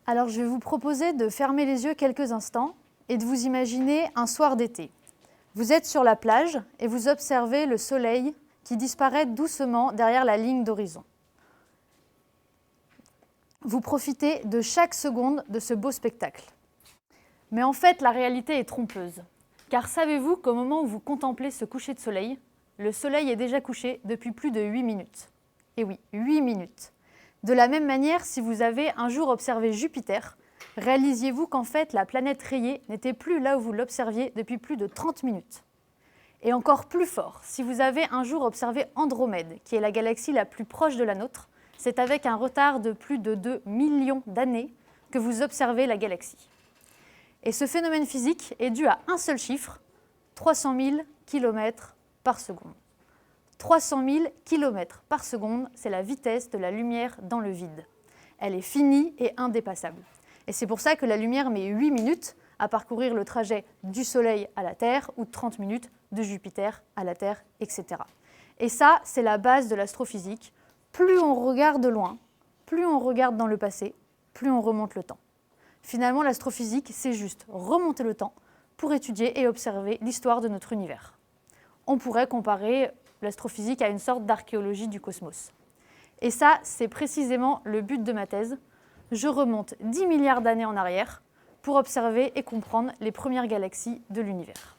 Alors je vais vous proposer de fermer les yeux quelques instants et de vous imaginer un soir d'été. Vous êtes sur la plage et vous observez le soleil qui disparaît doucement derrière la ligne d'horizon. Vous profitez de chaque seconde de ce beau spectacle. Mais en fait, la réalité est trompeuse. Car savez-vous qu'au moment où vous contemplez ce coucher de soleil, le soleil est déjà couché depuis plus de 8 minutes. Et oui, 8 minutes. De la même manière, si vous avez un jour observé Jupiter, réalisiez-vous qu'en fait, la planète rayée n'était plus là où vous l'observiez depuis plus de 30 minutes. Et encore plus fort, si vous avez un jour observé Andromède, qui est la galaxie la plus proche de la nôtre, c'est avec un retard de plus de 2 millions d'années que vous observez la galaxie. Et ce phénomène physique est dû à un seul chiffre, 300 000 km par seconde. 300 000 km par seconde, c'est la vitesse de la lumière dans le vide. Elle est finie et indépassable. Et c'est pour ça que la lumière met 8 minutes à parcourir le trajet du Soleil à la Terre ou 30 minutes de Jupiter à la Terre, etc. Et ça, c'est la base de l'astrophysique. Plus on regarde loin, plus on regarde dans le passé, plus on remonte le temps. Finalement, l'astrophysique, c'est juste remonter le temps pour étudier et observer l'histoire de notre univers. On pourrait comparer l'astrophysique à une sorte d'archéologie du cosmos. Et ça, c'est précisément le but de ma thèse. Je remonte 10 milliards d'années en arrière pour observer et comprendre les premières galaxies de l'univers.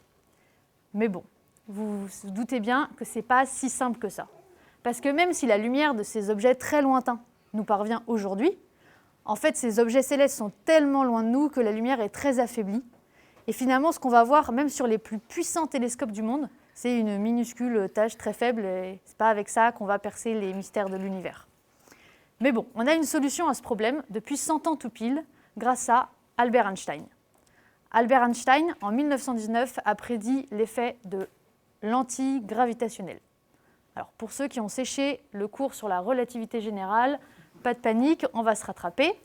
Mais bon, vous vous doutez bien que ce n'est pas si simple que ça. Parce que même si la lumière de ces objets très lointains nous parvient aujourd'hui, en fait, ces objets célestes sont tellement loin de nous que la lumière est très affaiblie. Et finalement, ce qu'on va voir, même sur les plus puissants télescopes du monde, c'est une minuscule tache très faible, et ce n'est pas avec ça qu'on va percer les mystères de l'univers. Mais bon, on a une solution à ce problème depuis 100 ans tout pile, grâce à Albert Einstein. Albert Einstein, en 1919, a prédit l'effet de lentille gravitationnelle. Alors, pour ceux qui ont séché le cours sur la relativité générale, pas de panique, on va se rattraper.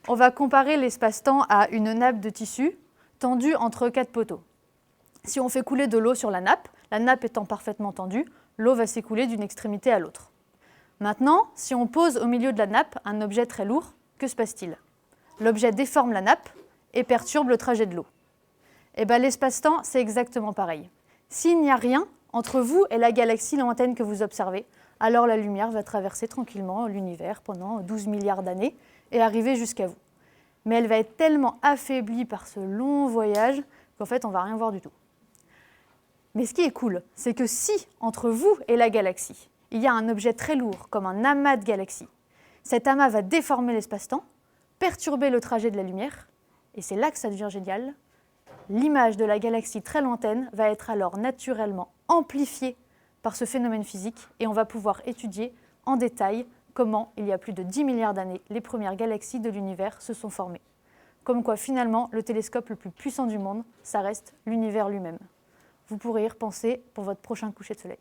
On va comparer l'espace-temps à une nappe de tissu tendue entre 4 poteaux. Si on fait couler de l'eau sur la nappe étant parfaitement tendue, l'eau va s'écouler d'une extrémité à l'autre. Maintenant, si on pose au milieu de la nappe un objet très lourd, que se passe-t-il? L'objet déforme la nappe et perturbe le trajet de l'eau. Et bien, l'espace-temps, c'est exactement pareil. S'il n'y a rien entre vous et la galaxie lointaine que vous observez, alors la lumière va traverser tranquillement l'univers pendant 12 milliards d'années et arriver jusqu'à vous. Mais elle va être tellement affaiblie par ce long voyage qu'en fait, on ne va rien voir du tout. Mais ce qui est cool, c'est que si, entre vous et la galaxie, il y a un objet très lourd, comme un amas de galaxies, cet amas va déformer l'espace-temps, perturber le trajet de la lumière, et c'est là que ça devient génial. L'image de la galaxie très lointaine va être alors naturellement amplifiée par ce phénomène physique, et on va pouvoir étudier en détail comment, il y a plus de 10 milliards d'années, les premières galaxies de l'univers se sont formées. Comme quoi, finalement, le télescope le plus puissant du monde, ça reste l'univers lui-même. Vous pourrez y repenser pour votre prochain coucher de soleil.